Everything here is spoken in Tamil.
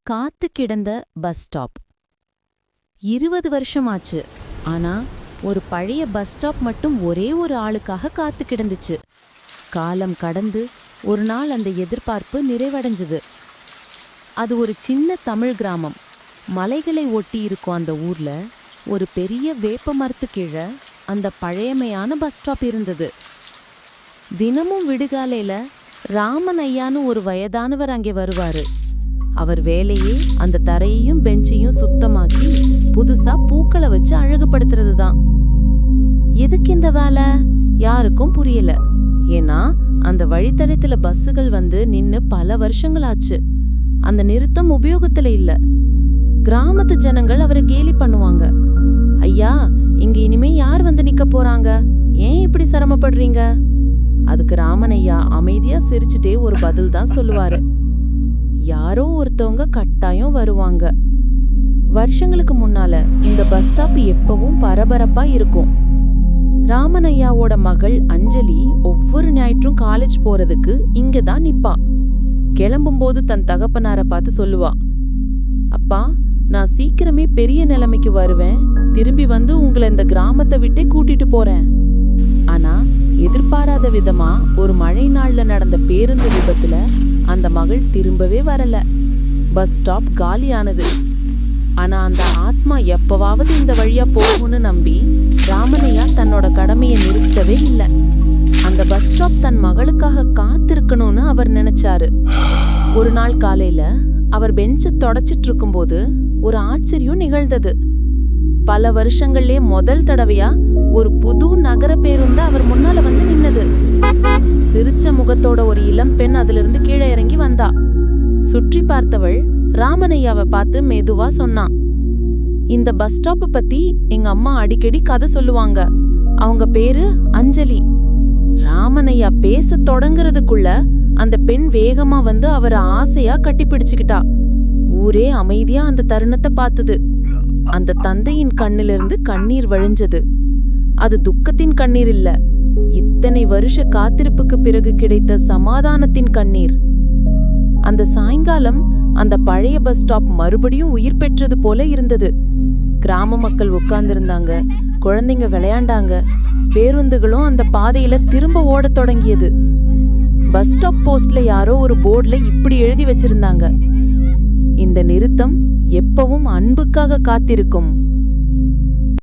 காத்து கிடந்த பஸ் ஸ்டாப். 20 வருஷமாச்சு. ஆனா ஒரு பழைய பஸ் ஸ்டாப் மட்டும் ஒரே ஒரு ஆளுக்காக காத்து கிடந்துச்சு. காலம் கடந்து ஒரு நாள் அந்த எதிர்பார்ப்பு நிறைவடைஞ்சது. அது ஒரு சின்ன தமிழ் கிராமம். மலைகளை ஒட்டி இருக்கும் அந்த ஊர்ல ஒரு பெரிய வேப்ப மரத்து கீழே அந்த பழையமையான பஸ் ஸ்டாப் இருந்தது. தினமும் விடுகாலையில ராமன் ஐயான்னு ஒரு வயதானவர் அங்கே வருவாரு. அவர் வேலையே அந்த தரையையும் பெஞ்சையும் சுத்தமாக்கி புதுசா பூக்களை வச்சு அழகுபடுத்துறது தான். எதுக்கு இந்த வேலை யாருக்கும் புரியல. ஏன்னா அந்த வழித்தடத்துல பஸ்ஸுகள் வந்து நின்னு பல வருஷங்களாச்சு. அந்த நிறுத்தம் உபயோகத்துல இல்ல. கிராமத்து ஜனங்கள் அவரை கேலி பண்ணுவாங்க. ஐயா, இங்க இனிமே யார் வந்து நிக்க போறாங்க? ஏன் இப்படி சிரமப்படுறீங்க? அதுக்கு ராமன் ஐயா அமைதியா சிரிச்சுட்டே ஒரு பதில் தான் சொல்லுவாரு. யாரோ ஒருத்தவங்க கட்டாயம் வருவாங்க. வருஷங்களுக்கு முன்னால இந்த பஸ் ஸ்டாப் எப்பவும் பரபரப்பா இருக்கும். ராமன் ஐயாவோட மகள் அஞ்சலி ஒவ்வொரு ஞாயிற்றும் காலேஜ் போறதுக்கு இங்கதான் நிப்பா. கிளம்பும்போது தன் தகப்பனார பார்த்து சொல்லுவா, அப்பா, நான் சீக்கிரமே பெரிய நிலைமைக்கு வருவேன், திரும்பி வந்து உங்களை இந்த கிராமத்தை விட்டே கூட்டிட்டு போறேன். ஆனா எதிர்பாராத விதமா ஒரு மழை நாள்ல நடந்த பேருந்து விபத்துல அந்த மகள் திரும்பவே வரல. பஸ் ஸ்டாப் காலியானது. ஆனா அந்த ஆத்மா எப்பவாவது இந்த வழியா போகும்னு நம்பி ராமனையா தன்னோட கடமையை நிறுத்தவே இல்லை. அந்த பஸ் ஸ்டாப் தன் மகளுக்காக காத்திருக்கணும்னு அவர் நினைச்சாரு. ஒரு நாள் காலையில அவர் பெஞ்சை தொடச்சிட்டு இருக்கும்போது ஒரு ஆச்சரியம் நிகழ்ந்தது. பல வருஷங்கள்லயே முதல் தடவையா ஒரு புது நகர பேருந்து அவர் முன்னால வந்து நின்னது. சிரிச்ச முகத்தோட ஒரு இளம் பெண் அதுல இருந்து கீழே இறங்கி வந்தா. சுற்றி பார்த்தவள் ராமனையாவை பார்த்து மெதுவா சொன்னான், இந்த பஸ் ஸ்டாப்பை பத்தி எங்க அம்மா அடிக்கடி கதை சொல்லுவாங்க. அவங்க பேரு அஞ்சலி. ராமனையா பேச தொடங்குறதுக்குள்ள அந்த பெண் வேகமா வந்து அவரை ஆசையா கட்டி பிடிச்சுக்கிட்டா. ஊரே அமைதியா அந்த தருணத்தை பார்த்தது. அந்த தந்தையின் கண்ணிலிருந்து கண்ணீர் வழிஞ்சது. அது துக்கத்தின் கண்ணீர் இல்ல, இத்தனை வருஷ காத்திருப்புக்கு பிறகு கிடைத்த சமாதானத்தின் கண்ணீர். அந்த சாயங்காலம் அந்த பழைய பஸ் ஸ்டாப் மறுபடியும் உயிர் பெற்றது போல இருந்தது. கிராம மக்கள் உட்கார்ந்திருந்தாங்க, குழந்தைங்க விளையாண்டாங்க, பேருந்துகளும் அந்த பாதையில திரும்ப ஓடத் தொடங்கியது. பஸ் ஸ்டாப் போஸ்ட்ல யாரோ ஒரு போர்ட்ல இப்படி எழுதி வச்சிருந்தாங்க, இந்த நிறுத்தம் எப்பவும் அன்புக்காக காத்திருக்கும்.